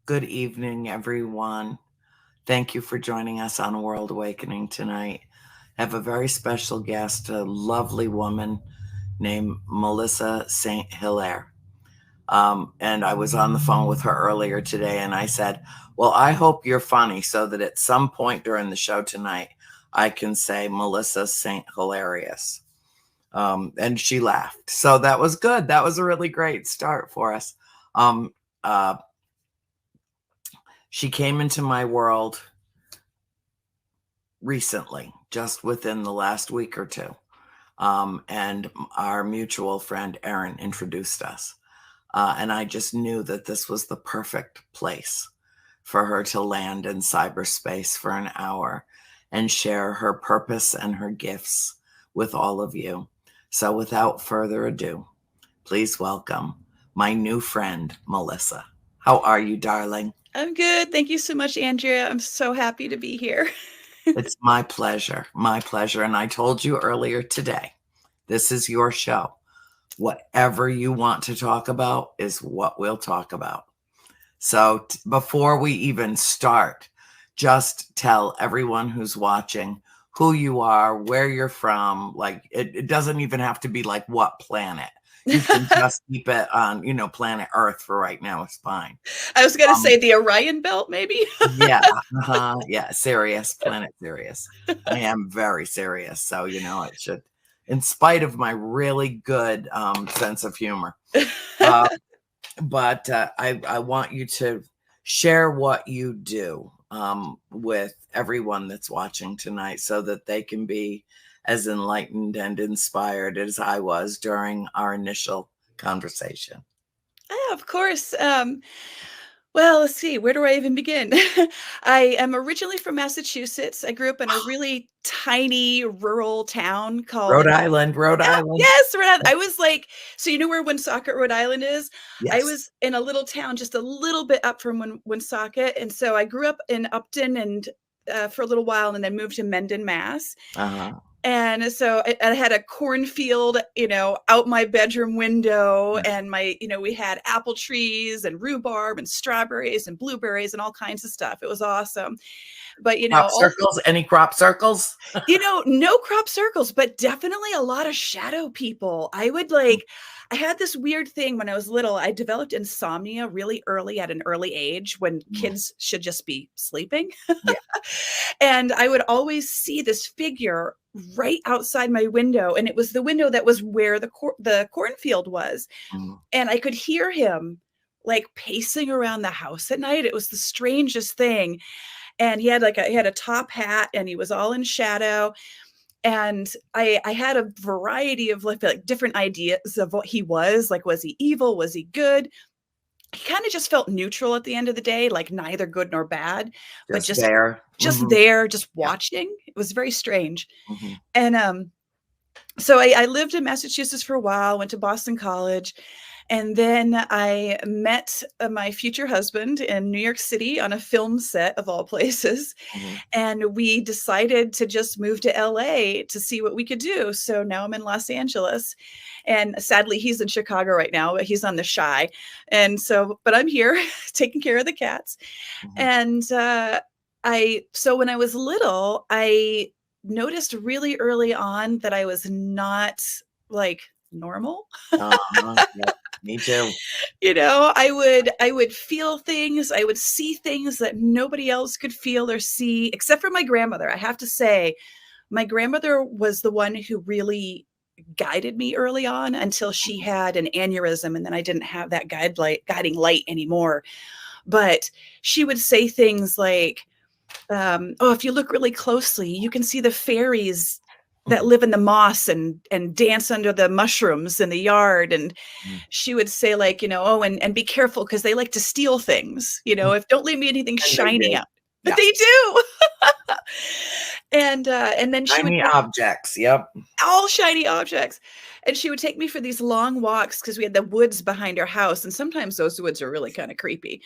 Good evening, everyone. Thank you for joining us on World Awakening tonight. I have a very special guest, a lovely woman named Melissa St. Hilaire. And I was on the phone with her earlier today, and I said, well, I hope you're funny so that at some point during the show tonight, I can say Melissa St. Hilarious. And she laughed. So that was good. That was a really great start for us. Um, uh, she came into my world recently, just within the last week or two. And our mutual friend, Erin, introduced us. And I just knew that this was the perfect place for her to land in cyberspace for an hour and share her purpose and her gifts with all of you. So without further ado, please welcome my new friend, Melissa. How are you, darling? I'm good. Thank you so much, Andrea. I'm so happy to be here. It's my pleasure. My pleasure. And I told you earlier today, this is your show. Whatever you want to talk about is what we'll talk about. So before we even start, just tell everyone who's watching who you are, where you're from. Like it doesn't even have to be like what planet. You can just keep it on, planet Earth for right now. It's fine. I was going to say the Orion Belt, maybe. Yeah. Yeah. Sirius, planet Sirius. I am very serious. So, it should, in spite of my really good sense of humor. But I want you to share what you do with everyone that's watching tonight so that they can be as enlightened and inspired as I was during our initial conversation. Yeah, of course. Well, let's see. Where do I even begin? I am originally from Massachusetts. I grew up in a really tiny rural town Rhode called Island, Rhode Island. Yes, Rhode Island. I was like, so you know where Woonsocket, Rhode Island is? I Yes. was in a little town just a little bit up from Woonsocket, and so I grew up in Upton and for a little while, and then moved to Mendon, Mass. Uh-huh. And so I had a cornfield, out my bedroom window, and we had apple trees and rhubarb and strawberries and blueberries and all kinds of stuff. It was awesome. But, Crop circles? Any crop circles? no crop circles, but definitely a lot of shadow people. I had this weird thing when I was little. I developed insomnia really early at an early age when kids should just be sleeping. Yeah. And I would always see this figure right outside my window. And it was the window that was where the cornfield was. Mm. And I could hear him like pacing around the house at night. It was the strangest thing. And he had a top hat, and he was all in shadow. And I had a variety of like different ideas of what he was. Like, was he evil? Was he good? He kind of just felt neutral at the end of the day, like neither good nor bad, but Just there. there, just watching. Yeah. It was very strange. Mm-hmm. And so I lived in Massachusetts for a while, went to Boston College. And then I met my future husband in New York City on a film set, of all places. Mm-hmm. And we decided to just move to LA to see what we could do. So now I'm in Los Angeles. And sadly, he's in Chicago right now, but he's on the Shy. And so, but I'm here taking care of the cats. Mm-hmm. And so when I was little, I noticed really early on that I was not like normal. Yeah, me too. I would feel things. I would see things that nobody else could feel or see, except for my grandmother. I have to say, my grandmother was the one who really guided me early on until she had an aneurysm, and then I didn't have that guiding light anymore. But she would say things like, if you look really closely, you can see the fairies that live in the moss and dance under the mushrooms in the yard. And she would say like, and be careful because they like to steal things, if don't leave me anything shiny out. But they do. And then she shiny objects. Yep. All shiny objects. And she would take me for these long walks because we had the woods behind our house. And sometimes those woods are really kind of creepy.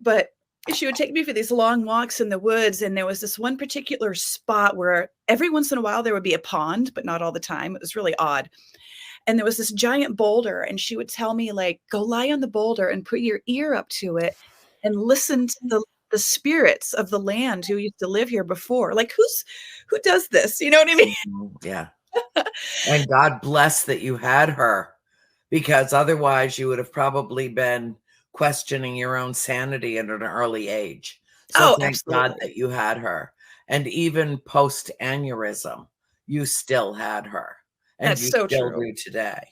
But she would take me for these long walks in the woods. And there was this one particular spot where every once in a while there would be a pond, but not all the time. It was really odd. And there was this giant boulder. And she would tell me, like, go lie on the boulder and put your ear up to it and listen to the spirits of the land who used to live here before. Like, who does this? You know what I mean? Yeah. And God bless that you had her, because otherwise you would have probably been questioning your own sanity at an early age. So Oh, thank God absolutely. that you had her. And even post aneurysm, you still had her, and That's you so still true. do today.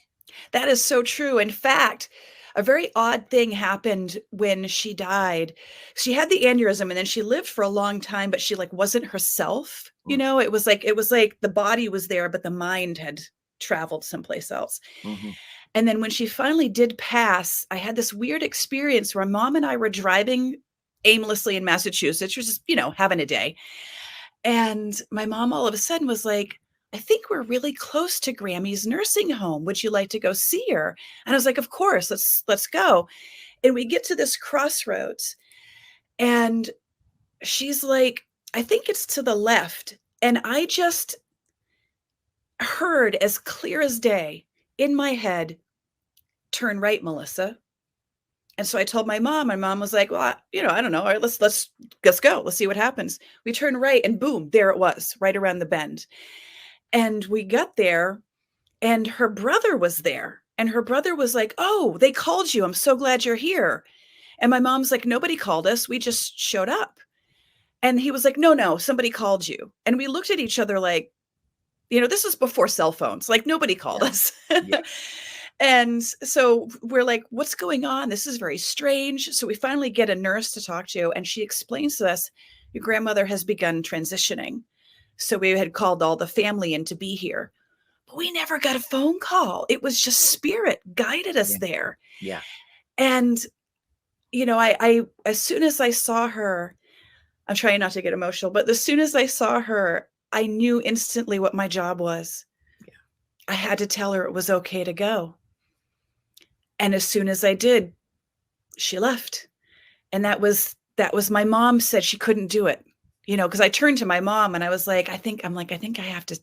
That is so true. In fact, a very odd thing happened when she died. She had the aneurysm and then she lived for a long time, but she like wasn't herself. You Mm, know, it was like the body was there, but the mind had traveled someplace else. mhm, And then when she finally did pass, I had this weird experience where mom and I were driving aimlessly in Massachusetts, just, having a day. And my mom all of a sudden was like, I think we're really close to Grammy's nursing home. Would you like to go see her? And I was like, of course, let's go. And we get to this crossroads and she's like, I think it's to the left. And I just heard as clear as day in my head, turn right, Melissa. And so I told my mom. My mom was like, "Well, I don't know. All right, let's go. Let's see what happens." We turned right, and boom, there it was, right around the bend. And we got there, and her brother was there. And her brother was like, "Oh, they called you. I'm so glad you're here." And my mom's like, "Nobody called us. We just showed up." And he was like, "No, no, somebody called you." And we looked at each other like, this was before cell phones. Like nobody called yeah. us. Yeah. And so we're like, what's going on? This is very strange. So we finally get a nurse to talk to, and she explains to us, your grandmother has begun transitioning. So we had called all the family in to be here. But we never got a phone call. It was just spirit guided us Yeah. there. Yeah. And, I as soon as I saw her, I'm trying not to get emotional, but as soon as I saw her, I knew instantly what my job was. Yeah. I had to tell her it was okay to go. And as soon as I did, she left. And that was my mom said she couldn't do it. Because I turned to my mom and I was like, I think I have to,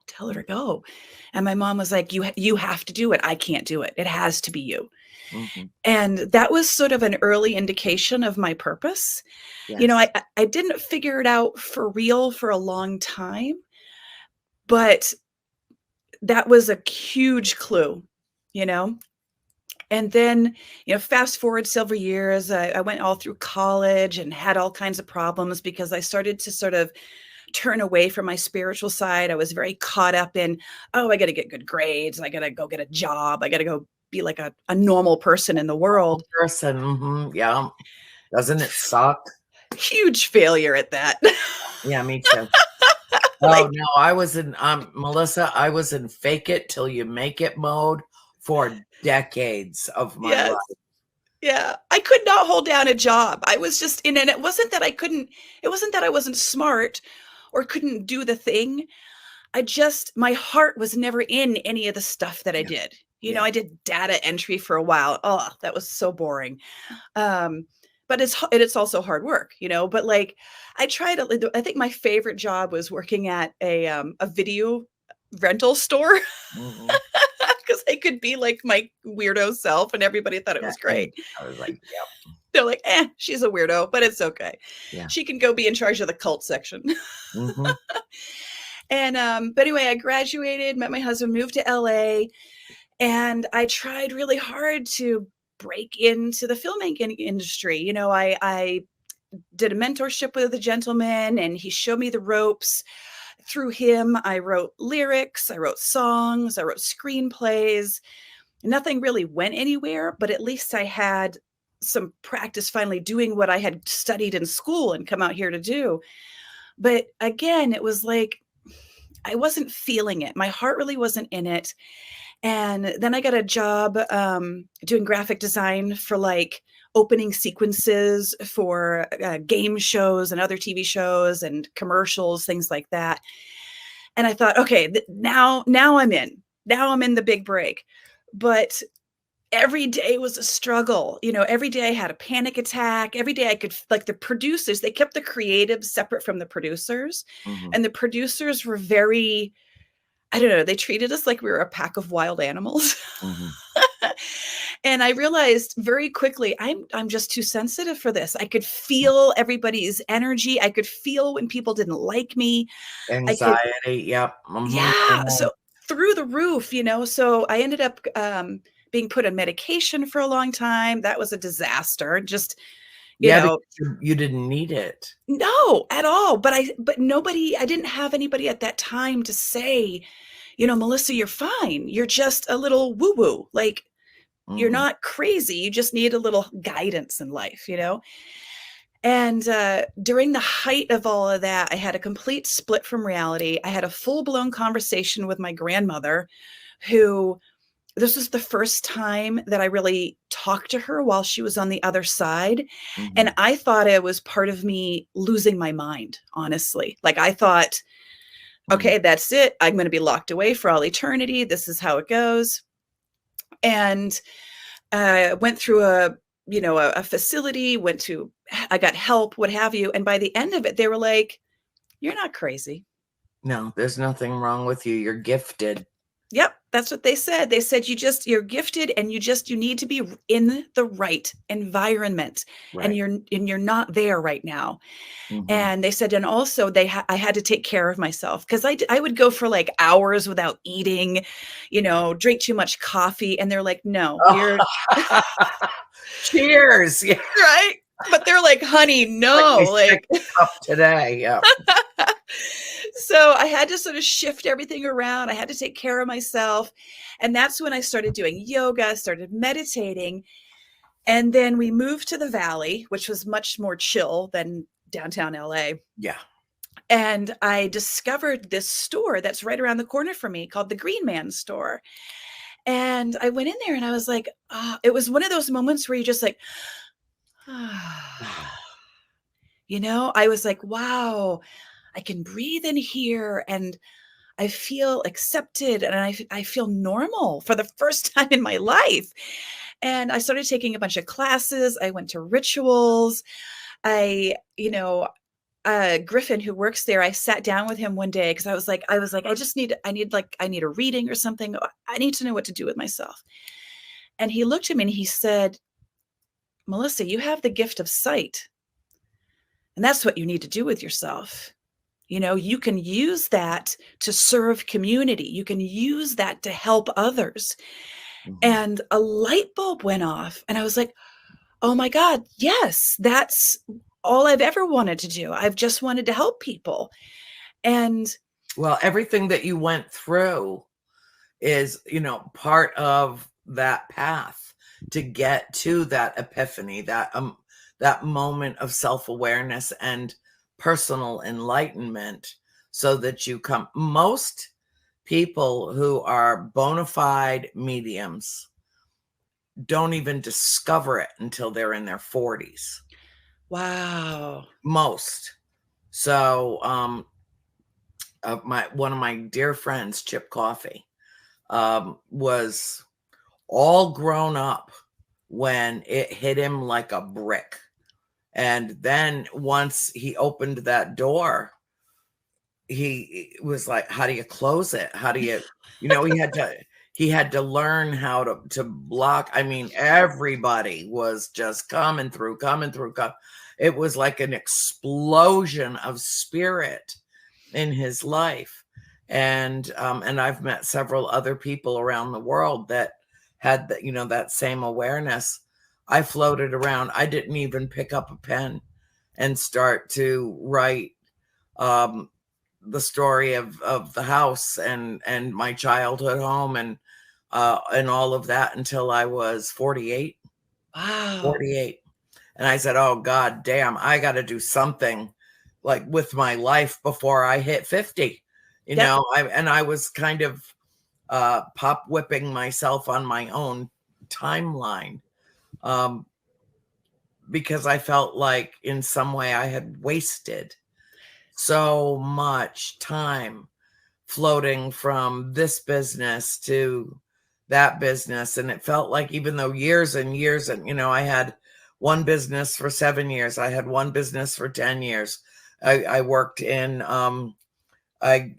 tell her to go. And my mom was like, you have to do it. I can't do it. It has to be you. Mhm. And that was sort of an early indication of my purpose. Yes. I didn't figure it out for real for a long time, but that was a huge clue, you know? And then, fast forward several years, I went all through college and had all kinds of problems because I started to sort of turn away from my spiritual side. I was very caught up in, oh, I got to get good grades. I got to go get a job. I got to go be like a normal person in the world. Person. Yeah. Doesn't it suck? Huge failure at that. Yeah, me too. Oh Like, no, I was in Melissa, I was in fake it till you make it mode for decades of my yes. life. Yeah. I could not hold down a job. I was just in, and it wasn't that I wasn't smart or couldn't do the thing. My heart was never in any of the stuff that I Yeah. did. Yeah. I did data entry for a while. Oh, that was so boring. Um, but it's also hard work, but like I think my favorite job was working at a video rental store Mhm. because I could be like my weirdo self and everybody thought it Yeah, was and great. I was like, "Yep." They're like, she's a weirdo, but it's okay. Yeah. She can go be in charge of the cult section. Mhm. And but anyway, I graduated, met my husband, moved to LA, and I tried really hard to break into the filmmaking industry. I did a mentorship with a gentleman and he showed me the ropes. Through him, I wrote lyrics, I wrote songs, I wrote screenplays. Nothing really went anywhere, but at least I had some practice finally doing what I had studied in school and come out here to do. But again, it was like I wasn't feeling it. My heart really wasn't in it. And then I got a job doing graphic design for like opening sequences for game shows and other TV shows and commercials, things like that. And I thought, okay, now I'm in. Now I'm in the big break. But every day was a struggle. Every day I had a panic attack. Every day I could, like, the producers, they kept the creatives separate from the producers. Mhm. And the producers were very, I don't know, they treated us like we were a pack of wild animals. Mhm. And I realized very quickly, I'm just too sensitive for this. I could feel everybody's energy. I could feel when people didn't like me. I could, Anxiety. Yep. yeah. So through the roof, so I ended up being put on medication for a long time. That was a disaster. Just, Yeah, because you didn't need it. no, at all. But I didn't have anybody at that time to say, Melissa, you're fine. You're just a little woo woo. Like, you're not crazy. You just need a little guidance in life, And during the height of all of that, I had a complete split from reality. I had a full blown conversation with my grandmother, who, this was the first time that I really talked to her while she was on the other side. And I thought it was part of me losing my mind, honestly. Like, I thought, okay, that's it. I'm going to be locked away for all eternity. This is how it goes. And went through a facility, I got help, what have you. And by the end of it, they were like, you're not crazy. No, there's nothing wrong with you. You're gifted. Yep. That's what they said. They said, you're gifted, and you need to be in the right environment. Right. And you're not there right now. And they said, and also I had to take care of myself, because I would go for like hours without eating, drink too much coffee. And they're like, no, you're cheers. Yeah. Right. But they're like, honey, no, like up today. Yeah. So I had to sort of shift everything around. I had to take care of myself. And that's when I started doing yoga, started meditating. And then we moved to the Valley, which was much more chill than downtown LA. Yeah. And I discovered this store that's right around the corner from me called the Green Man Store. And I went in there and I was like, it was one of those moments where you just like, I was like, wow, I can breathe in here and I feel accepted and I feel normal for the first time in my life. And I started taking a bunch of classes. I went to rituals. Griffin, who works there, I sat down with him one day because I was like, I need a reading or something. I need to know what to do with myself. And he looked at me and he said, Melissa, you have the gift of sight. And that's what you need to do with yourself. You can use that to serve community. You can use that to help others. And a light bulb went off and I was like, oh my God, yes, that's all I've ever wanted to do. I've just wanted to help people. And well, everything that you went through is, part of that path to get to that epiphany, that moment of self-awareness and personal enlightenment, so that most people who are bona fide mediums don't even discover it until they're in their 40s. Wow. Most. So one of my dear friends, Chip Coffey, was all grown up when it hit him like a brick. And then once he opened that door, he was like, how do you close it? How do you, he had to learn how to block. I mean, everybody was just coming through. It was like an explosion of spirit in his life. And I've met several other people around the world that had that same awareness. I floated around. I didn't even pick up a pen and start to write the story of the house and my childhood home and all of that until I was 48. Wow. 48. And I said, oh God damn, I got to do something like with my life before I hit 50. I was kind of pop whipping myself on my own timeline because I felt like in some way I had wasted so much time floating from this business to that business. And it felt like, even though years and years, and I had one business for 7 years, I had one business for 10 years. I worked in I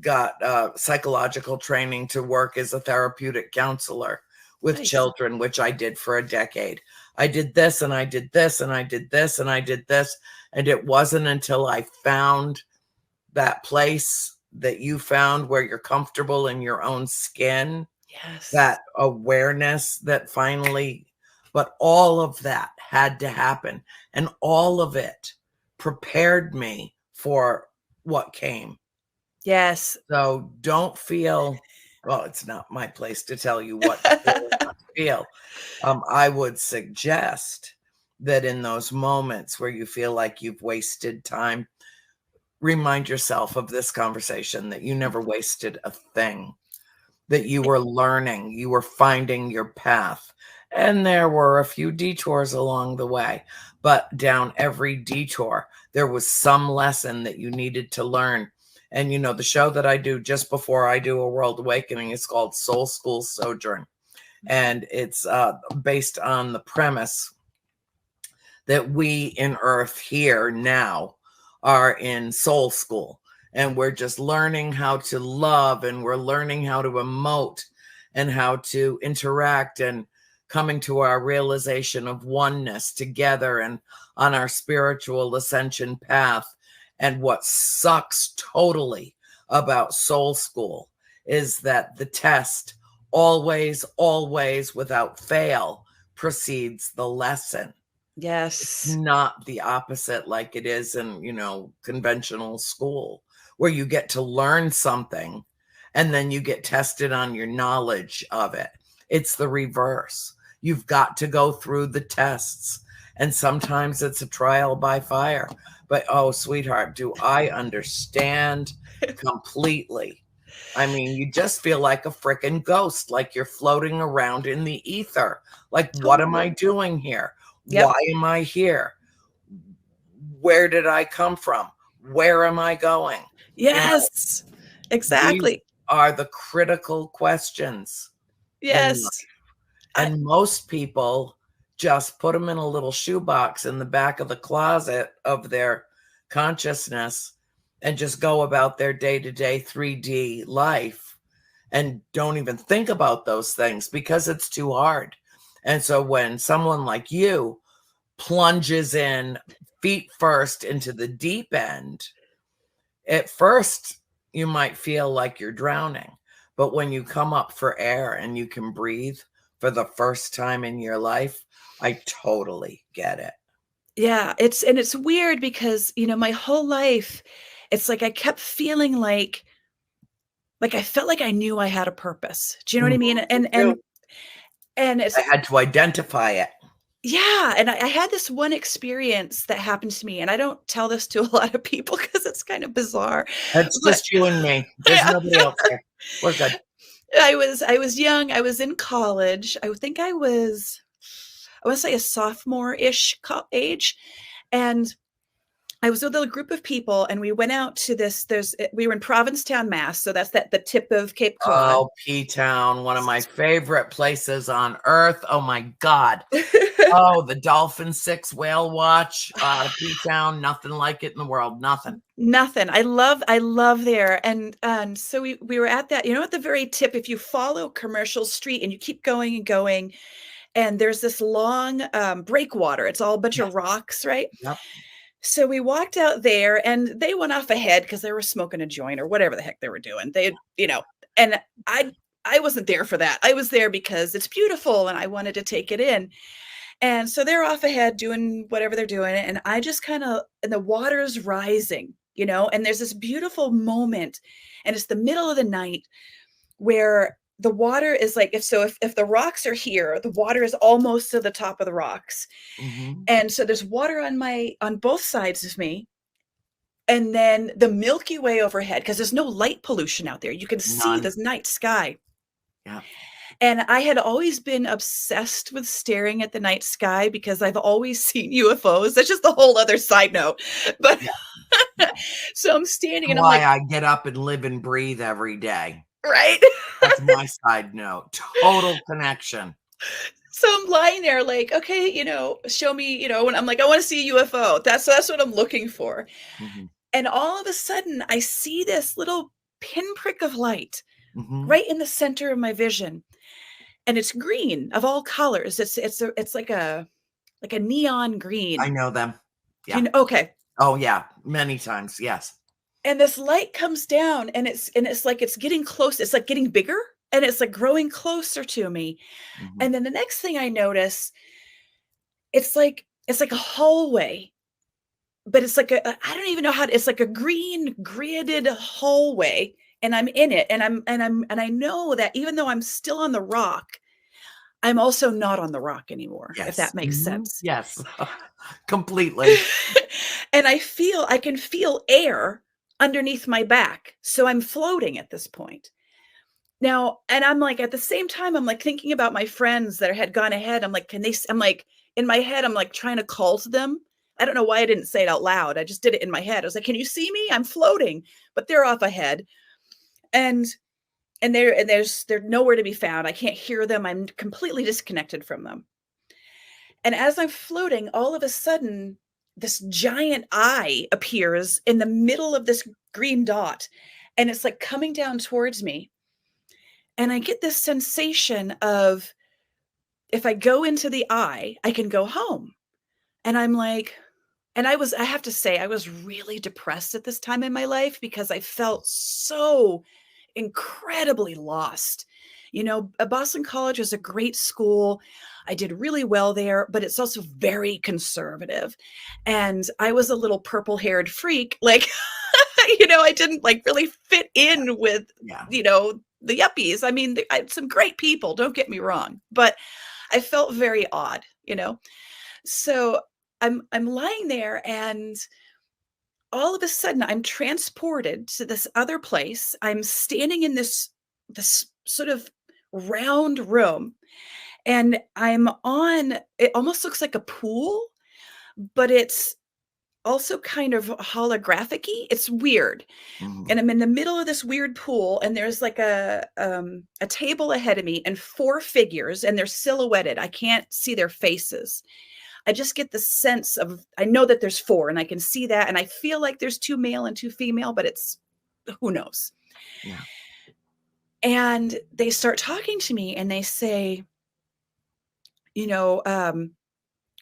got psychological training to work as a therapeutic counselor, with Nice. children, which I did for a decade. I did this and I did this and I did this and I did this. And it wasn't until I found that place that you found where you're comfortable in your own skin, Yes. that awareness that finally, but all of that had to happen. And all of it prepared me for what came. Yes. So don't feel, well, it's not my place to tell you what to feel or not to feel. I would suggest that in those moments where you feel like you've wasted time, remind yourself of this conversation, that you never wasted a thing, that you were learning, you were finding your path. And there were a few detours along the way, but down every detour, there was some lesson that you needed to learn. And you know, the show that I do just before I do A World Awakening is called Soul School Sojourn. And it's based on the premise that we in Earth here now are in soul school. And we're just learning how to love, and we're learning how to emote and how to interact, and coming to our realization of oneness together and on our spiritual ascension path. And what sucks totally about soul school is that the test always, always without fail precedes the lesson. Yes. Not the opposite like it is in, you know, conventional school, where you get to learn something and then you get tested on your knowledge of it. It's the reverse. You've got to go through the tests, and sometimes it's a trial by fire. But oh, sweetheart, do I understand completely. I mean, you just feel like a freaking ghost, like you're floating around in the ether. Like, what am I doing here? Yep. Why am I here? Where did I come from? Where am I going? Yes. You know, Exactly. these are the critical questions in life. Yes. And most people just put them in a little shoebox in the back of the closet of their consciousness and just go about their day-to-day 3D life and don't even think about those things because it's too hard. And so when someone like you plunges in feet first into the deep end, at first you might feel like you're drowning, but when you come up for air and you can breathe for the first time in your life, I totally get it. Yeah, it's weird because, you know, my whole life, it's like I kept feeling like I felt like I knew I had a purpose. Do you know what I mean? Me too. And I it's had to identify it. yeah, and I had this one experience that happened to me, and I don't tell this to a lot of people because it's kind of bizarre. It's But just you and me. There's yeah, nobody else here. We're good. I was young. I was in college. I think I want to say a sophomore-ish age, and I was with a group of people, and we went out to this. We were in Provincetown, Mass. So that's the tip of Cape Cod. Oh, P-Town, one of my favorite places on earth. Oh my God. Oh, the Dolphin 6 whale watch, P-Town, nothing like it in the world. Nothing. Nothing. I love there. And so we were at that, you know, at the very tip, if you follow Commercial Street and you keep going and going, and there's this long breakwater. It's all a bunch of rocks, right? Yep. So we walked out there, and they went off ahead because they were smoking a joint or whatever the heck they were doing. They, you know, and I wasn't there for that. I was there because it's beautiful and I wanted to take it in. And so they're off ahead doing whatever they're doing. And I just kind of, and the water's rising, you know, and there's this beautiful moment. And it's the middle of the night where the water is like, if the rocks are here, the water is almost to the top of the rocks. Mm-hmm. And so there's water on both sides of me. And then the Milky Way overhead, because there's no light pollution out there. You can see None. this night sky. Yeah. And I had always been obsessed with staring at the night sky because I've always seen UFOs. That's just a whole other side note. But Yeah. so I'm standing and I'm Why like, I get up and live and breathe every day. right. That's my side note. Total connection. So I'm lying there like, okay, you know, show me, you know, and I'm like, I want to see a UFO. That's what I'm looking for. Mm-hmm. And all of a sudden I see this little pinprick of light Mm-hmm. right in the center of my vision. and it's green of all colors. It's like a neon I green. know them. Do you Yeah. know? Okay. Oh, yeah. Many times. Yes. And this light comes down, and it's like it's getting close. It's like getting bigger, and it's like growing closer to me. Mhm. And then the next thing I notice, it's like a hallway, but it's like I don't even know how to, it's like a green gridded hallway, and I'm in it, and I know that even though I'm still on the rock, I'm also not on the rock anymore, if Yes. that makes Mhm. sense. Yes. Completely. And I can feel air underneath my back. So I'm floating at this point. Now, and I'm like, at the same time, I'm like thinking about my friends that had gone ahead. I'm like, I'm like, in my head, I'm like trying to call to them. I don't know why I didn't say it out loud. I just did it in my head. I was like, can you see me? I'm floating, but they're off ahead. And they're nowhere to be found. I can't hear them. I'm completely disconnected from them. And as I'm floating, all of a sudden, this giant eye appears in the middle of this green dot. And it's like coming down towards me. And I get this sensation of, if I go into the eye, I can go home. And I'm like, and I have to say, I was really depressed at this time in my life because I felt so incredibly lost. You know, Boston College was a great school. I did really well there, but it's also very conservative. And I was a little purple haired freak. Like, I didn't like really fit in with, Yeah. the yuppies. I mean, I had some great people, don't get me wrong, but I felt very odd. So I'm lying there, and all of a sudden I'm transported to this other place. I'm standing in this sort of round room, and it almost looks like a pool, but it's also kind of holographic-y. It's weird. Mhm. And I'm in the middle of this weird pool, and there's like a table ahead of me and four figures, and they're silhouetted. I can't see their faces. I just get the sense of, I know that there's four, and I can see that, and I feel like there's two male and two female, but it's, who knows? Yeah. And they start talking to me, and they say, you know,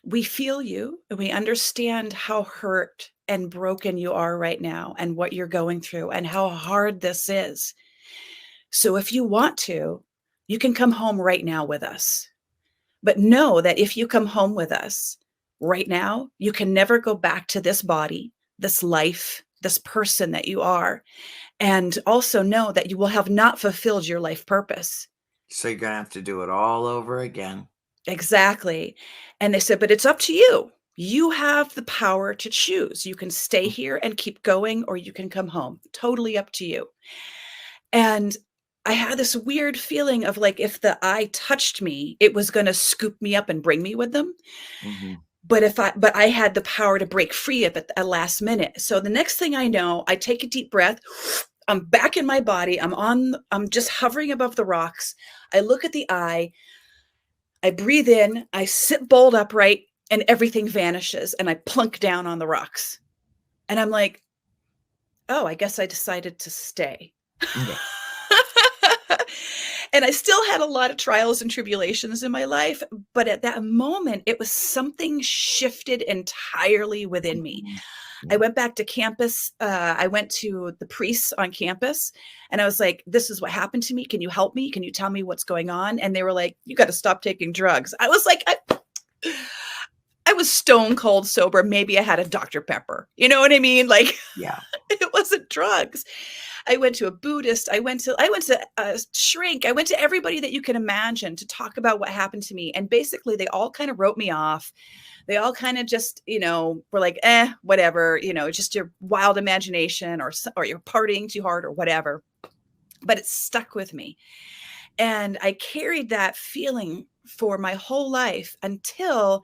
we feel you, and we understand how hurt and broken you are right now, and what you're going through, and how hard this is. So if you want to, you can come home right now with us. But know that if you come home with us right now, you can never go back to this body, this life, this person that you are. And also know that you will have not fulfilled your life purpose. So you're gonna have to do it all over again. Exactly. And they said, but it's up to you. You have the power to choose. You can stay Mm. here and keep going, or you can come home. Totally up to you. And I had this weird feeling of like, if the eye touched me, it was going to scoop me up and bring me with them. Mhm. But I had the power to break free at the last minute. So the next thing I know, I take a deep breath. I'm back in my body. I'm just hovering above the rocks. I look at the eye. I breathe in. I sit bolt upright, and everything vanishes. And I plunk down on the rocks. And I'm like, oh, I guess I decided to stay. Yeah. And I still had a lot of trials and tribulations in my life, but at that moment, it was something shifted entirely within me. Mhm. I Yeah. went back to campus. I went to the priests on campus, and I was like, this is what happened to me. Can you help me? Can you tell me what's going on? And they were like, you got to stop taking drugs. I was like, I was stone cold sober. Maybe I had a Dr. Pepper. You know what I mean? Like, Yeah. it wasn't drugs. I went to a Buddhist. I went to a shrink. I went to everybody that you can imagine to talk about what happened to me. And basically they all kind of wrote me off. They all kind of just, were like, whatever, just your wild imagination, or you're partying too hard or whatever. But it stuck with me. And I carried that feeling for my whole life until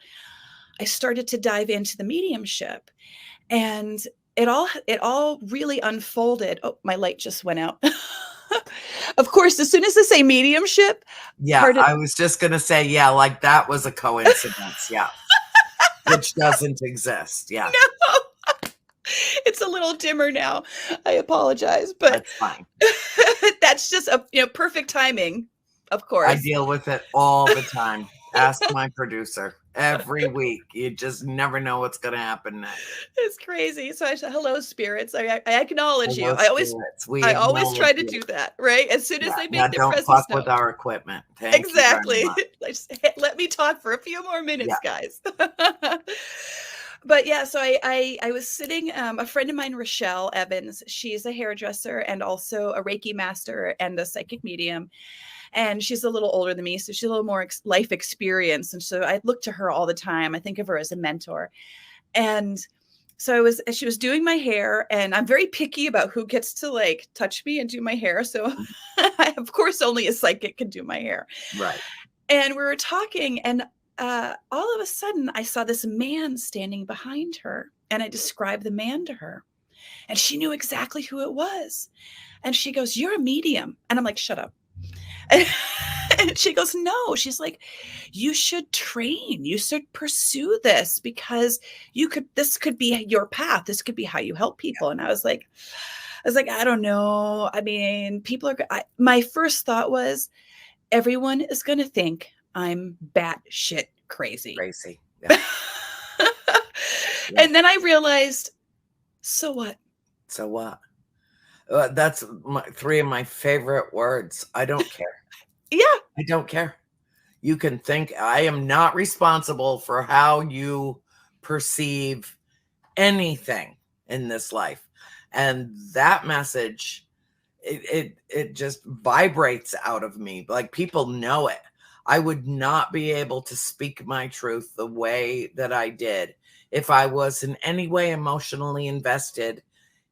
I started to dive into the mediumship. And it all really unfolded. Oh, my light just went out. Of course, as soon as I say mediumship, Yeah, I was just gonna say, yeah, like that was a coincidence. Yeah. Which doesn't exist. Yeah. no, it's a little dimmer now. I apologize, but That's fine. that's just perfect timing. Of I course. deal with it all the time. Ask my producer. Every week. You just never know what's going to happen next. It's crazy. So I said, hello, spirits. I acknowledge you. Hello, spirits. We I always acknowledge try to you. do that, right? As soon Yeah. as they Now, make their don't presence fuck with known. our equipment. Thank you very Exactly. much. Let me talk for a few more minutes, Yeah. guys. But yeah, so I was sitting, a friend of mine, Rochelle Evans, she's a hairdresser and also a Reiki master and a psychic medium. And she's a little older than me, so she's a little more life experience. And so I look to her all the time. I think of her as a mentor. And so she was doing my hair, and I'm very picky about who gets to like touch me and do my hair. So of course, only a psychic can do my hair. Right. And we were talking, and all of a sudden I saw this man standing behind her, and I described the man to her, and she knew exactly who it was. And she goes, "You're a medium." And I'm like, "Shut up." And she goes, "No." She's like, "You should train. You should pursue this because this could be your path. This could be how you help people." And I was like, I don't know. I mean, my first thought was, everyone is going to think I'm batshit crazy. Crazy. Yeah. And then I realized, so what? So what? That's three of my favorite words. I don't care. Yeah. I don't care. You can think I am not responsible for how you perceive anything in this life. And that message, it just vibrates out of me. Like, people know it. I would not be able to speak my truth the way that I did if I was in any way emotionally invested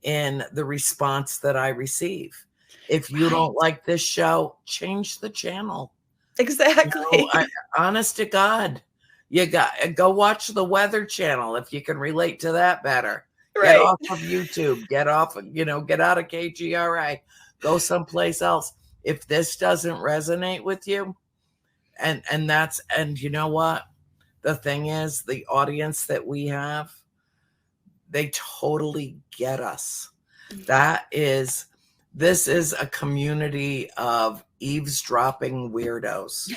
in the response that I receive. If you don't like this show, change the channel. Exactly. Honest to God, you got go watch the Weather Channel if you can relate to that better. Right. Get off of YouTube. Get off. Get out of KGRA. Go someplace else. If this doesn't resonate with you, and you know what, the thing is, the audience that we have, they totally get us. This is a community of eavesdropping weirdos.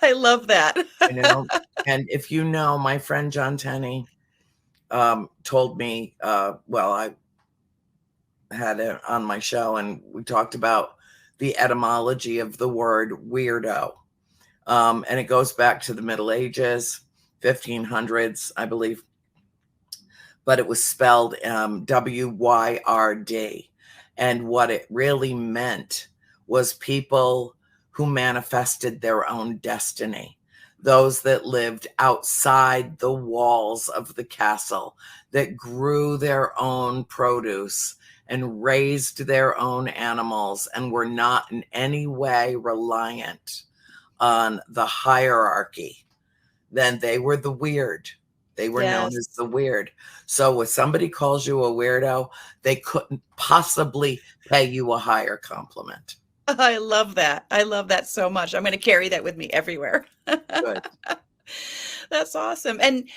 I love that. And if my friend John Tenney told me, I had it on my show, and we talked about the etymology of the word weirdo. And it goes back to the Middle Ages, 1500s, I believe. But it was spelled WYRD. And what it really meant was people who manifested their own destiny, those that lived outside the walls of the castle, that grew their own produce and raised their own animals and were not in any way reliant on the hierarchy. Then they were the weird. They were known as the weird. So when somebody calls you a weirdo, they couldn't possibly pay you a higher compliment. I love that. I love that so much. I'm going to carry that with me everywhere. Good. That's awesome. And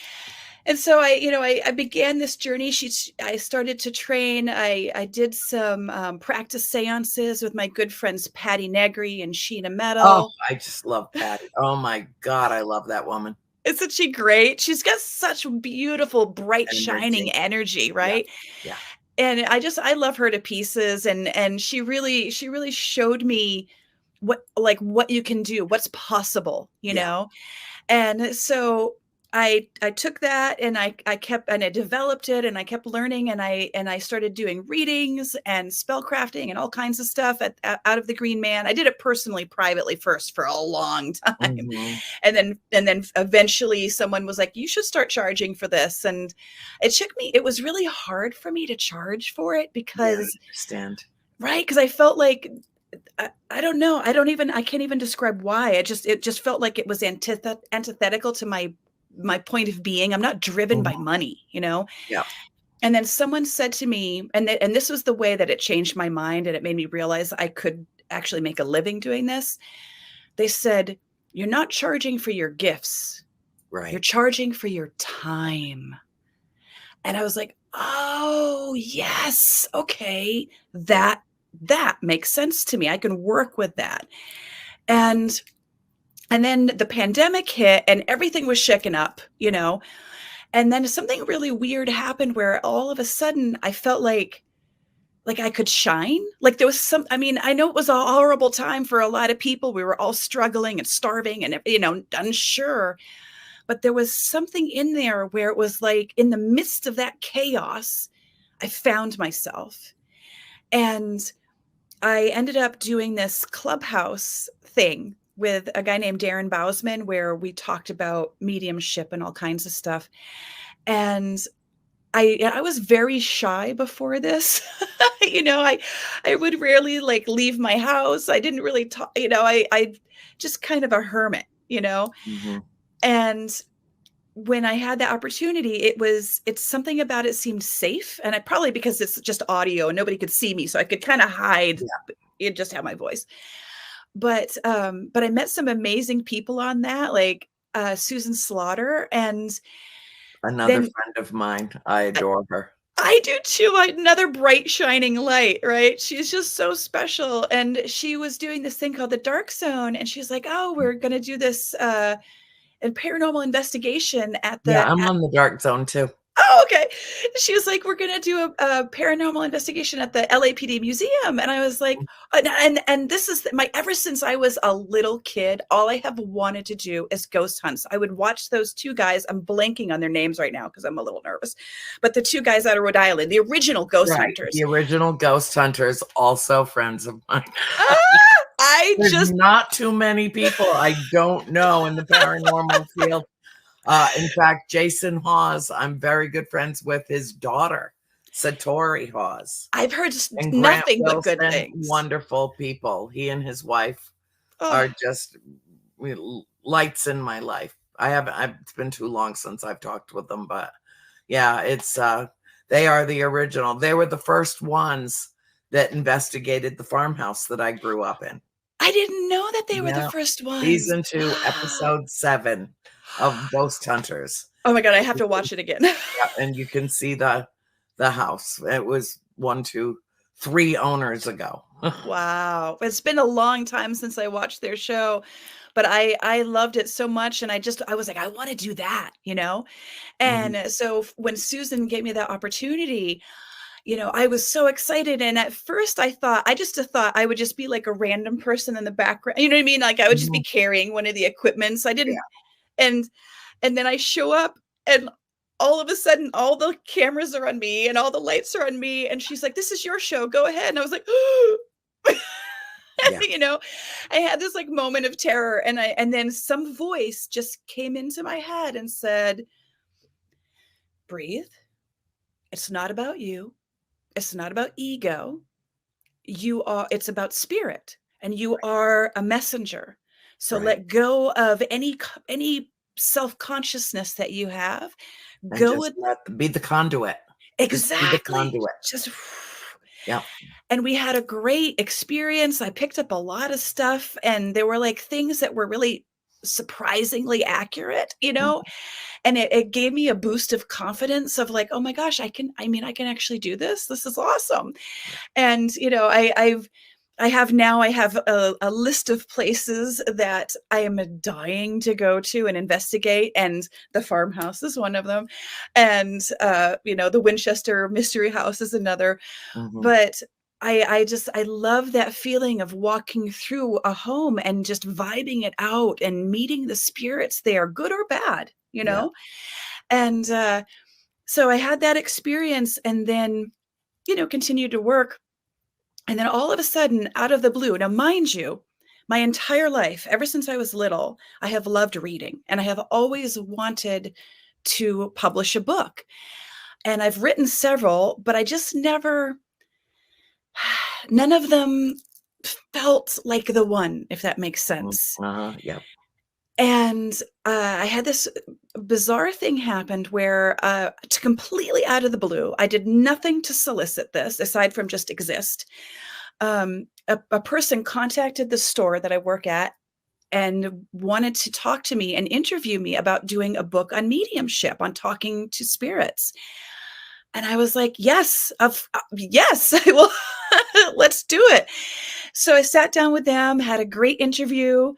so I began this journey. I started to train. I did some practice séances with my good friends Patty Negri and Sheena Meadow. Oh, I just love Patty. Oh my God, I love that woman. Isn't she great? She's got such beautiful, bright, shining energy, right? Yeah. And I love her to pieces. And she really showed me what you can do, what's possible, you know? And so I took that, and I developed it, and I kept learning, and I started doing readings and spellcrafting and all kinds of stuff out of the Green Man. I did it personally, privately first for a long time. Mm-hmm. And then eventually someone was like, "You should start charging for this." And it was really hard for me to charge for it because I understand. Right. Because I felt like, I don't know. I can't even describe why. It just felt like it was antithetical to my point of being. I'm not driven by money, Yeah. And then someone said to me, and this was the way that it changed my mind, and it made me realize I could actually make a living doing this. They said, "You're not charging for your gifts. Right. You're charging for your time." And I was like, "Oh, yes. Okay. That makes sense to me. I can work with that." And then the pandemic hit and everything was shaken up, you know. And then something really weird happened where all of a sudden I felt like I could shine. Like there was some, I mean, I know it was a horrible time for a lot of people. We were all struggling and starving and, you know, unsure. But there was something in there where it was like in the midst of that chaos, I found myself. And I ended up doing this clubhouse thing with a guy named Darren Bousman, where we talked about mediumship and all kinds of stuff. And I was very shy before this. You know, I would rarely like leave my house. I didn't really talk, you know, I just kind of a hermit, you know. Mm-hmm. And when I had the opportunity, it's something about it seemed safe. And I probably because it's just audio and nobody could see me, so I could kind of hide. Yeah. It just have my voice. But I met some amazing people on that, like Susan Slaughter, and Another then friend of mine. I adore her. I do too. Another bright shining light, right? She's just so special. And she was doing this thing called the Dark Zone, and she's like, "Oh, we're gonna do this and paranormal investigation at Yeah, the I'm on the Dark Zone too. oh, okay." She was like, "We're gonna do a paranormal investigation at the LAPD museum," and I was like, and this is my ever since I was a little kid, all I have wanted to do is ghost hunts. I would watch those two guys. I'm blanking on their names right now because I'm a little nervous, but the two guys out of Rhode Island, the original ghost Right. hunters. The original ghost hunters, also friends of mine. There's Just not too many people I don't know in the paranormal field. In fact, Jason Hawes, I'm very good friends with his daughter, Satori Hawes. I've heard And Grant nothing but good Wilson, things. wonderful people. He and his wife are just lights in my life. It's been too long since I've talked with them, but yeah, they are the original. They were the first ones that investigated the farmhouse that I grew up in. I didn't know that they were the first ones. Season 2, episode 7 of Ghost Hunters. Oh my God, I have to watch it again. Yeah, and you can see the house. It was 1, 2, 3 owners ago. Wow. It's been a long time since I watched their show, but I loved it so much. And I was like, I want to do that, you know? And so when Susan gave me that opportunity, you know, I was so excited. And at first I just thought I would just be like a random person in the background. You know what I mean? Like I would just be carrying one of the equipments. I didn't, and then I show up and all of a sudden all the cameras are on me and all the lights are on me. And she's like, "This is your show. Go ahead." And I was like, you know, I had this like moment of terror, and then some voice just came into my head and said, "Breathe. It's not about you. It's not about ego. It's about spirit, and you are a messenger. So let go of any self-consciousness that you have. And just be the conduit. Exactly. Just be the conduit. Yeah. And we had a great experience. I picked up a lot of stuff, and there were like things that were really surprisingly accurate, you know, and it gave me a boost of confidence of like, oh my gosh, I can actually do this. This is awesome. And, you know, I have a list of places that I am dying to go to and investigate. And the farmhouse is one of them. And, you know, the Winchester Mystery House is another. But I love that feeling of walking through a home and just vibing it out and meeting the spirits there, good or bad, you know? And so I had that experience and then, you know, continued to work. And then all of a sudden, out of the blue, now mind you, my entire life, ever since I was little, I have loved reading and I have always wanted to publish a book. And I've written several, but I just none of them felt like the one, if that makes sense. Yeah. And I had this bizarre thing happened where completely out of the blue, I did nothing to solicit this aside from just exist. A person contacted the store that I work at and wanted to talk to me and interview me about doing a book on mediumship, on talking to spirits. And I was like, yes, yes, I will. Let's do it. So I sat down with them, had a great interview,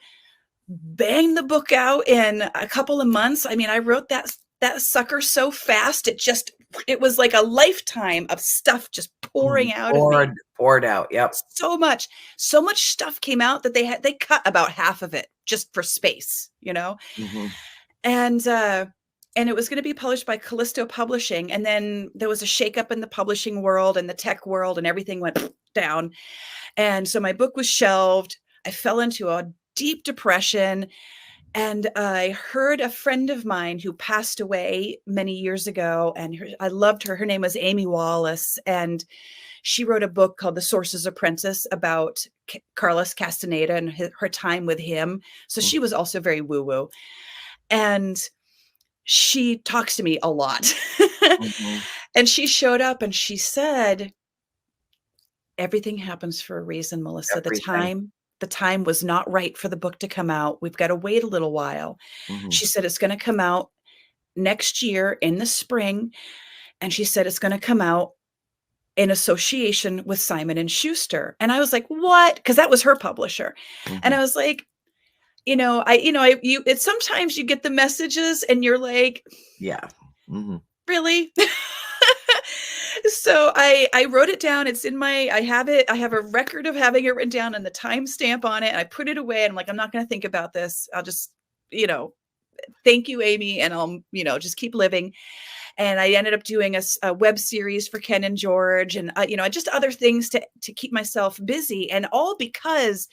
banged the book out in a couple of months. I mean, I wrote that sucker so fast. It was like a lifetime of stuff just pouring out of me. Poured out. Yep. So much stuff came out that they cut about half of it just for space, you know? Mm-hmm. And it was going to be published by Callisto Publishing. And then there was a shakeup in the publishing world and the tech world, and everything went down. And so my book was shelved. I fell into a deep depression. And I heard a friend of mine who passed away many years ago, and I loved her. Her name was Amy Wallace. And she wrote a book called The Source's Apprentice about Carlos Castaneda and her time with him. So she was also very woo-woo. And she talks to me a lot. Mm-hmm. And she showed up and she said, everything happens for a reason, Melissa. Everything. The time was not right for the book to come out. We've got to wait a little while. Mm-hmm. She said, it's going to come out next year in the spring. And she said, it's going to come out in association with Simon & Schuster. And I was like, what? Because that was her publisher. Mm-hmm. And I was like, it's sometimes you get the messages and you're like, yeah, mm-hmm. Really? So I wrote it down. It's in I have a record of having it written down and the timestamp on it. And I put it away and I'm like, I'm not going to think about this. I'll just, thank you, Amy. And I'll, just keep living. And I ended up doing a web series for Ken and George and, just other things to keep myself busy. And all because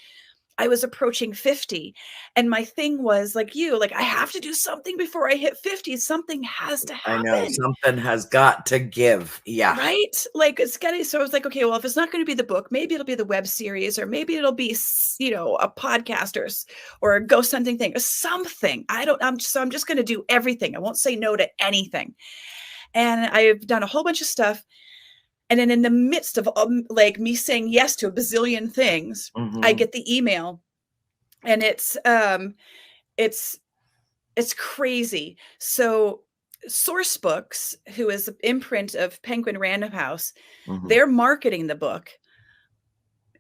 I was approaching 50. And my thing was like I have to do something before I hit 50. Something has to happen. I know, something has got to give. Yeah. Right? Like it's getting, so I was like, okay, well, if it's not going to be the book, maybe it'll be the web series, or maybe it'll be, a podcast or a ghost hunting thing or something. I'm just going to do everything. I won't say no to anything. And I've done a whole bunch of stuff. And then in the midst of me saying yes to a bazillion things, mm-hmm. I get the email, and it's crazy. So Source Books, who is an imprint of Penguin Random House, mm-hmm. they're marketing the book.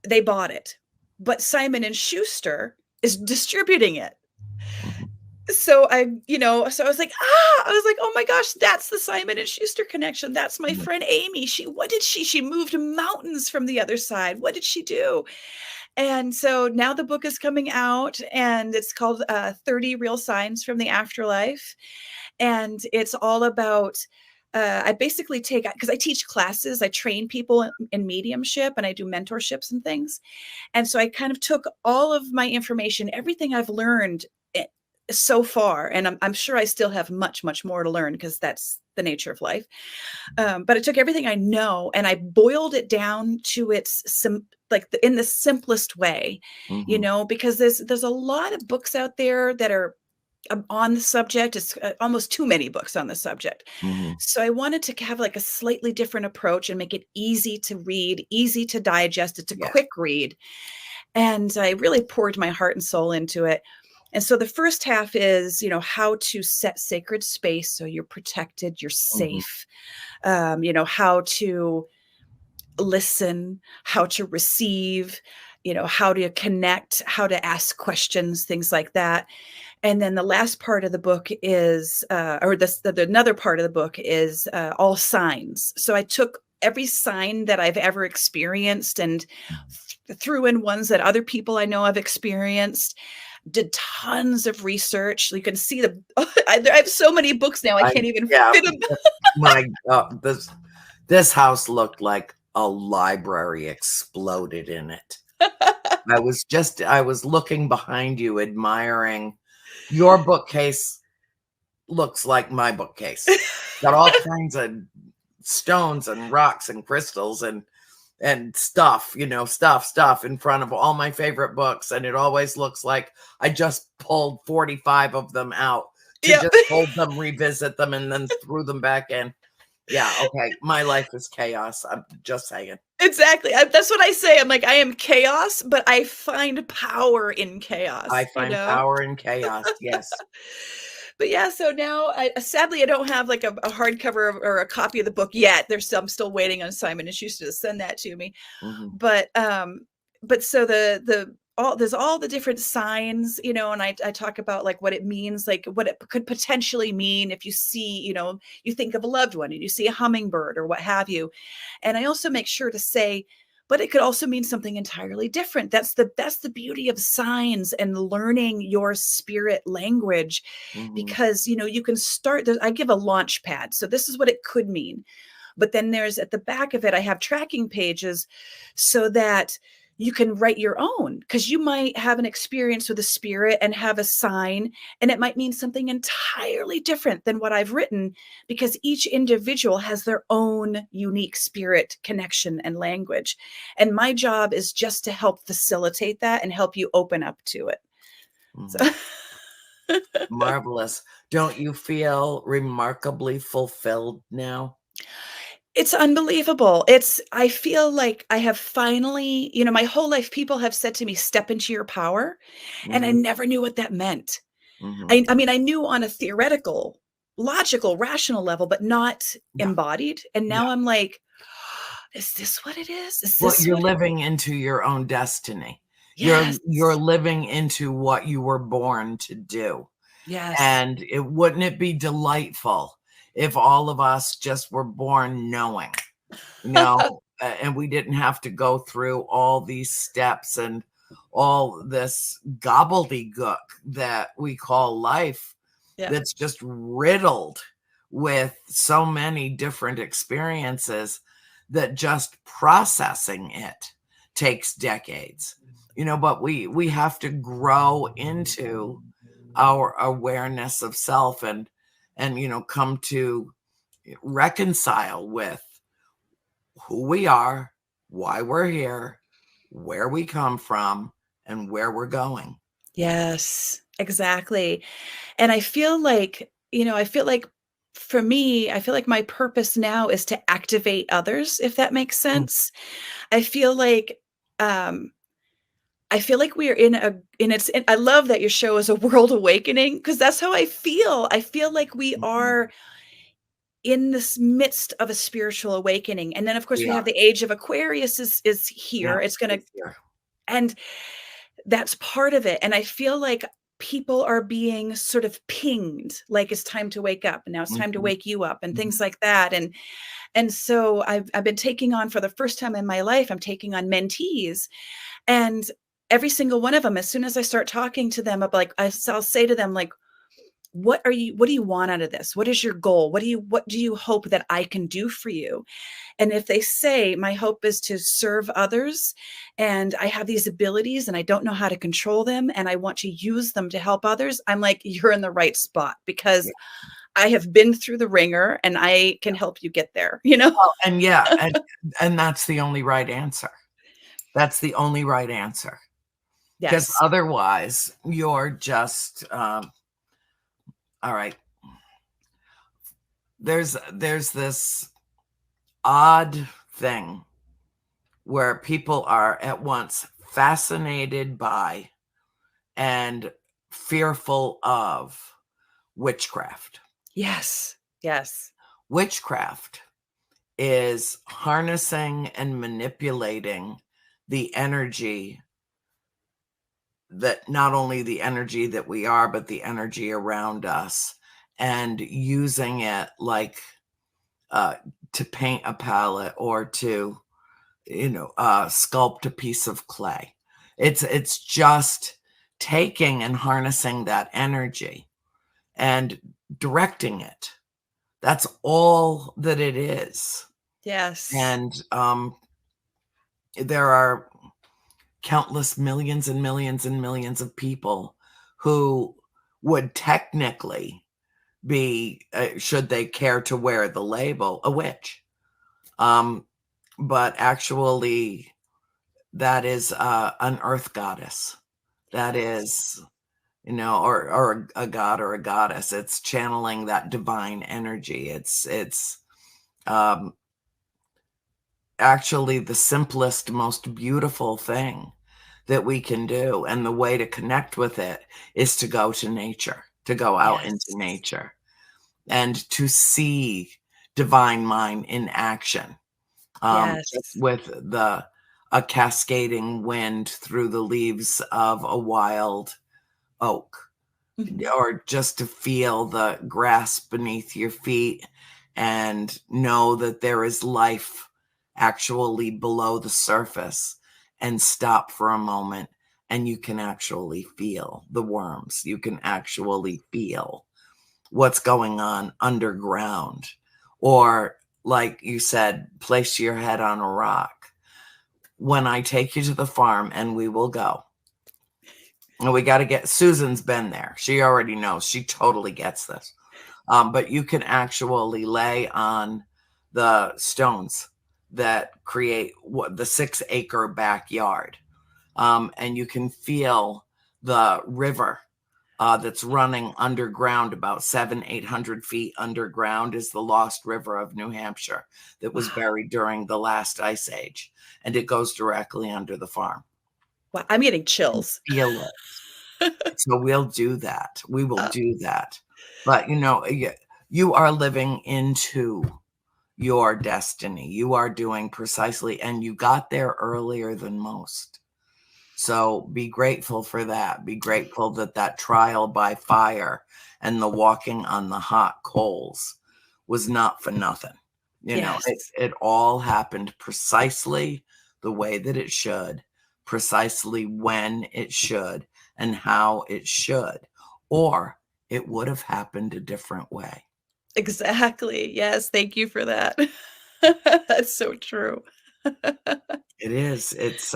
They bought it, but Simon & Schuster is distributing it. So I was like, oh my gosh, that's the Simon & Schuster connection. That's my friend Amy. She moved mountains from the other side. What did she do? And so now the book is coming out, and it's called 30 Real Signs from the Afterlife. And it's all about, I basically because I teach classes, I train people in mediumship, and I do mentorships and things. And so I kind of took all of my information, everything I've learned so far, and I'm sure I still have much, much more to learn, because that's the nature of life. But I took everything I know and I boiled it down to its in the simplest way, mm-hmm. Because there's a lot of books out there that are on the subject. It's almost too many books on the subject. Mm-hmm. So I wanted to have a slightly different approach and make it easy to read, easy to digest. It's a quick read. And I really poured my heart and soul into it. And so the first half is, how to set sacred space so you're protected, you're safe, mm-hmm. How to listen, how to receive, how to connect, how to ask questions, things like that. And then the last part of the book is, another part of the book is all signs. So I took every sign that I've ever experienced and threw in ones that other people I know have experienced. Did tons of research. You can see I have so many books now. I can't even fit them. My God, this house looked like a library exploded in it. I was looking behind you, admiring your bookcase. Looks like my bookcase. Got all kinds of stones and rocks and crystals and stuff, stuff in front of all my favorite books. And it always looks like I just pulled 45 of them out to just hold them, revisit them, and then threw them back in. Yeah. Okay. My life is chaos. I'm just saying. Exactly. That's what I say. I'm like, I am chaos, but I find power in chaos. I find power in chaos. Yes. But yeah, so now sadly I don't have like a hardcover or a copy of the book yet. I'm still waiting on Simon and Schuster to send that to me. Mm-hmm. But so there's all the different signs, you know, and I talk about like what it means, like what it could potentially mean if you see, you know, you think of a loved one and you see a hummingbird or what have you. And I also make sure to say, but it could also mean something entirely different. That's the beauty of signs and learning your spirit language, Mm-hmm. because, you know, you can start, I give a launch pad. So this is what it could mean. But then there's at the back of it, I have tracking pages so that you can write your own, because you might have an experience with a spirit and have a sign, and it might mean something entirely different than what I've written, because each individual has their own unique spirit connection and language. And my job is just to help facilitate that and help you open up to it. Mm-hmm. So Marvelous. Don't you feel remarkably fulfilled now? it's unbelievable. I feel like I have finally, you know, my whole life people have said to me, step into your power. And I Mm-hmm. never knew what that meant. Mm-hmm. I mean, I knew on a theoretical, logical, rational level, but not Yeah. embodied. And Yeah. now I'm like, is this what it is? Is Well, this you're what it living into your own destiny. Yes. You're living into what you were born to do. Yes. And wouldn't it be delightful if all of us just were born knowing, you know, and we didn't have to go through all these steps and all this gobbledygook that we call life, Yeah. that's just riddled with so many different experiences that just processing it takes decades, you know, but we have to grow into our awareness of self and you know, come to reconcile with who we are, why we're here, where we come from, and where we're going. Yes, exactly. And I feel like, you know, I feel like for me, I feel like my purpose now is to activate others, if that makes Mm, sense. I feel like um I feel like we are in its and I love that your show is a world awakening, because that's how I feel. I feel like we mhm. are in this midst of a spiritual awakening. And then of course We we have are. the age of Aquarius is Yeah, here. It's going to, it's here. and that's part of it. And I feel like people are being sort of pinged, like it's time to wake up and now it's time to Mhm, wake you up and mhm. things like that. And so I've been taking on, for the first time in my life, I'm taking on mentees. And every single one of them, as soon as I start talking to them, like I'll say to them, like, what do you want out of this? What is your goal? What do you hope that I can do for you? And if they say, my hope is to serve others, and I have these abilities and I don't know how to control them, and I want to use them to help others, I'm like, you're in the right spot, because Yeah, I have been through the ringer and I can yeah. help you get there, you know? Well, and yeah, and that's the only right answer. That's the only right answer. Because Yes. otherwise, you're just, all right, there's this odd thing where people are at once fascinated by and fearful of witchcraft. Yes. Yes. Witchcraft is harnessing and manipulating the energy, that not only the energy that we are, but the energy around us, and using it like uh, to paint a palette or to, you know, sculpt a piece of clay. It's just taking and harnessing that energy and directing it. That's all that it is. Yes. And there are countless millions and millions and millions of people who would technically be, should they care to wear the label, a witch. Um, but actually, that is an earth goddess. That is, you know, or a god or a goddess. It's channeling that divine energy. It's um, actually the simplest, most beautiful thing that we can do. And the way to connect with it is to go to nature. to go out into Yes. nature and to see divine mind in action. Just Yes. with a cascading wind through the leaves of a wild oak, Mhm. or just to feel the grass beneath your feet and know that there is life actually below the surface, and stop for a moment and you can actually feel the worms. You can actually feel what's going on underground. Or, like you said, place your head on a rock. When I take you to the farm, and we will go, and we got to get, Susan's been there. She already knows. She totally gets this. But you can actually lay on the stones that create the 6-acre backyard. And you can feel the river that's running underground, about 700-800 feet underground, is the Lost River of New Hampshire that was Wow. buried during the last ice age. And it goes directly under the farm. Wow, I'm getting And chills. feel it. So we'll do that. We will Uh, do that. But, you are living into your destiny. You are doing precisely, and you got there earlier than most. So be grateful for that. Be grateful that that trial by fire and the walking on the hot coals was not for nothing. yes. It all happened precisely the way that it should, precisely when it should, and how it should, or it would have happened a different way. Exactly. Yes, thank you for that. That's so true. It is. It's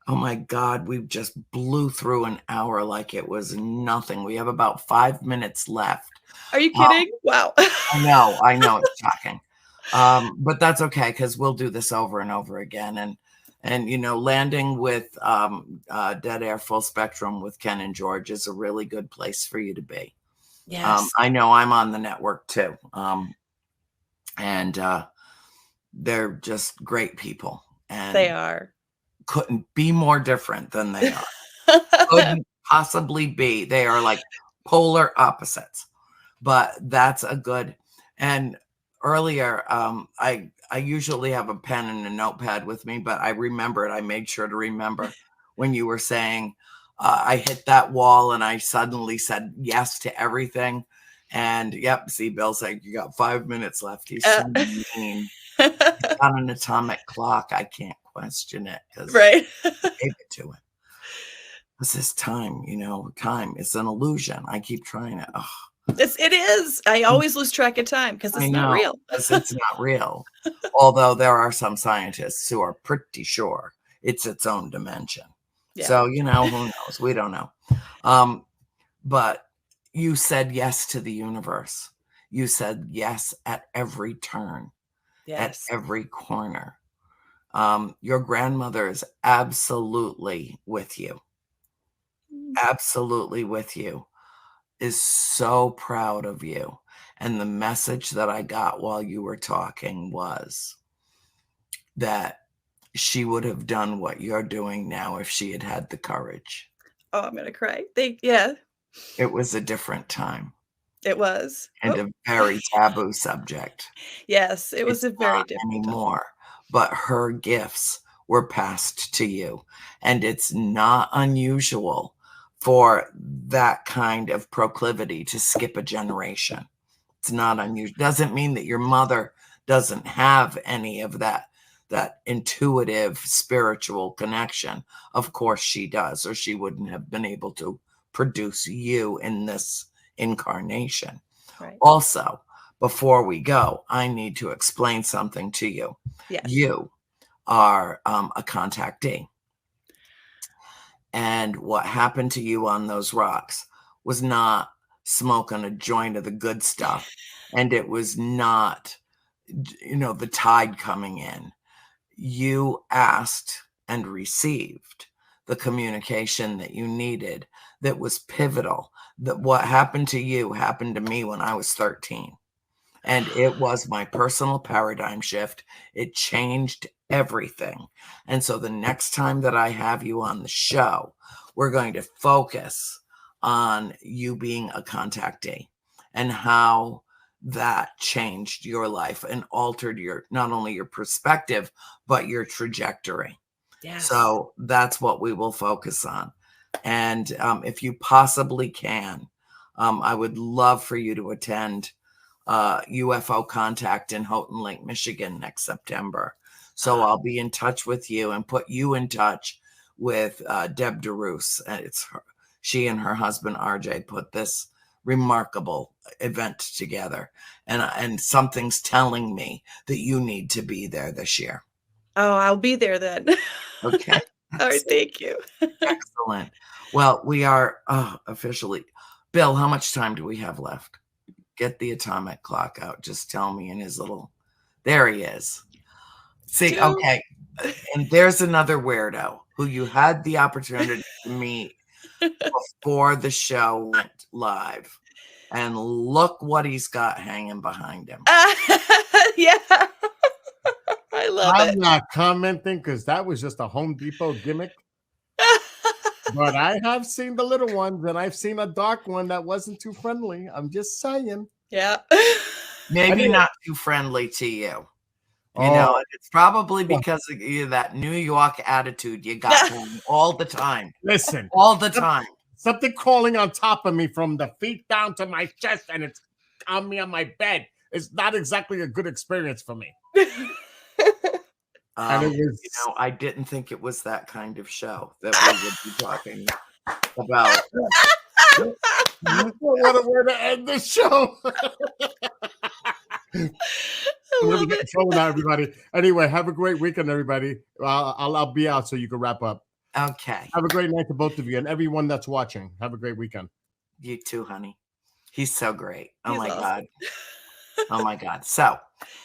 oh my God, we just blew through an hour like it was nothing. We have about 5 minutes left. Are you Um, kidding? Wow. I know it's shocking. But that's okay, because we'll do this over and over again. And landing with Dead Air Full Spectrum with Ken and George is a really good place for you to be. Yes, I know I'm on the network too. And they're just great people, they and are. couldn't be more different than they are. Couldn't possibly be. They are like polar opposites. But that's a good. And earlier, I usually have a pen and a notepad with me, but I remembered. I made sure to remember when you were saying I hit that wall and I suddenly said yes to everything. And yep, see, Bill's like, you got 5 minutes left. He's Uh, so mean. It's on an atomic clock. I can't question it because right. I gave it to him. This is time, time. It's an illusion. I keep trying it. It is. I always lose track of time because I it's not know, real. because it's not real. Although there are some scientists who are pretty sure it's its own dimension. Yeah. So, who knows? We don't know. Um, but you said yes to the universe. You said yes at every turn, at Yes. every corner. Your grandmother is absolutely with you. Mm. Absolutely with you. Is so proud of you. And the message that I got while you were talking was that she would have done what you're doing now if she had had the courage. Oh, I'm gonna cry. Yeah, It was a different time it was. and Oh, a very taboo subject. yes, it was It's a very not different time. anymore, but her gifts were passed to you. And it's not unusual for that kind of proclivity to skip a generation. It's not unusual. Doesn't mean that your mother doesn't have any of that intuitive spiritual connection. Of course she does, or she wouldn't have been able to produce you in this incarnation. Right. Also, before we go, I need to explain something to you. Yes. You are a contactee. And what happened to you on those rocks was not smoking a joint of the good stuff. And it was not, the tide coming in. You asked and received the communication that you needed, that was pivotal. That what happened to you happened to me when I was 13. And it was my personal paradigm shift. It changed everything. And so the next time that I have you on the show, we're going to focus on you being a contactee and how that changed your life and altered your, not only your perspective, but your trajectory. Yes. So that's what we will focus on. And if you possibly can, I would love for you to attend UFO Contact in Houghton Lake, Michigan next September. So I'll be in touch with you and put you in touch with Deb DeRoos. She and her husband RJ put this remarkable event together, and something's telling me that you need to be there this year. Oh, I'll be there then. Okay. All right, thank you. Excellent. Well, we are officially. Bill, how much time do we have left? Get the atomic clock out. Just tell me in his little. There he is. See, okay. And there's another weirdo who you had the opportunity to meet before the show went live. And look what he's got hanging behind him. Yeah. I love it. I'm not commenting because that was just a Home Depot gimmick. But I have seen the little ones, and I've seen a dark one that wasn't too friendly. I'm just saying. Yeah. Maybe not too friendly to you. You know, it's probably because of that New York attitude you got all the time. Listen. All the time. Something crawling on top of me from the feet down to my chest, and it's on me on my bed. It's not exactly a good experience for me. And it was, you know, I didn't think it was that kind of show that we would be talking about. What a way to end the show. I'm gonna get in trouble now, everybody. Anyway, have a great weekend, everybody. I'll be out so you can wrap up. Okay. Have a great night to both of you and everyone that's watching. Have a great weekend. You too, honey. He's so great. Oh my awesome. God. Oh my God. So,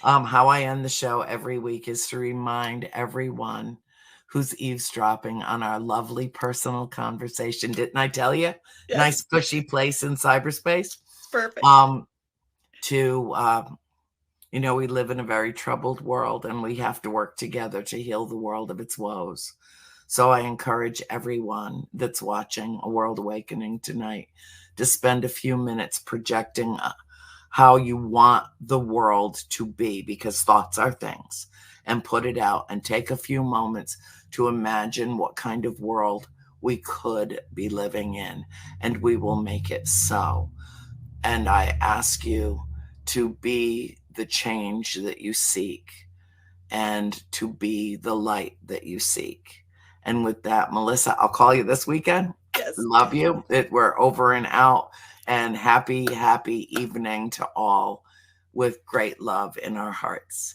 how I end the show every week is to remind everyone who's eavesdropping on our lovely personal conversation. Didn't I tell you? Yes. Nice cushy place in cyberspace. Perfect. You know, we live in a very troubled world, and we have to work together to heal the world of its woes. So I encourage everyone that's watching A World Awakening tonight to spend a few minutes projecting how you want the world to be, because thoughts are things, and put it out and take a few moments to imagine what kind of world we could be living in, and we will make it so. And I ask you to be the change that you seek and to be the light that you seek. And with that, Melissa, I'll call you this weekend. Yes. Love you. We're over and out. And happy, happy evening to all with great love in our hearts.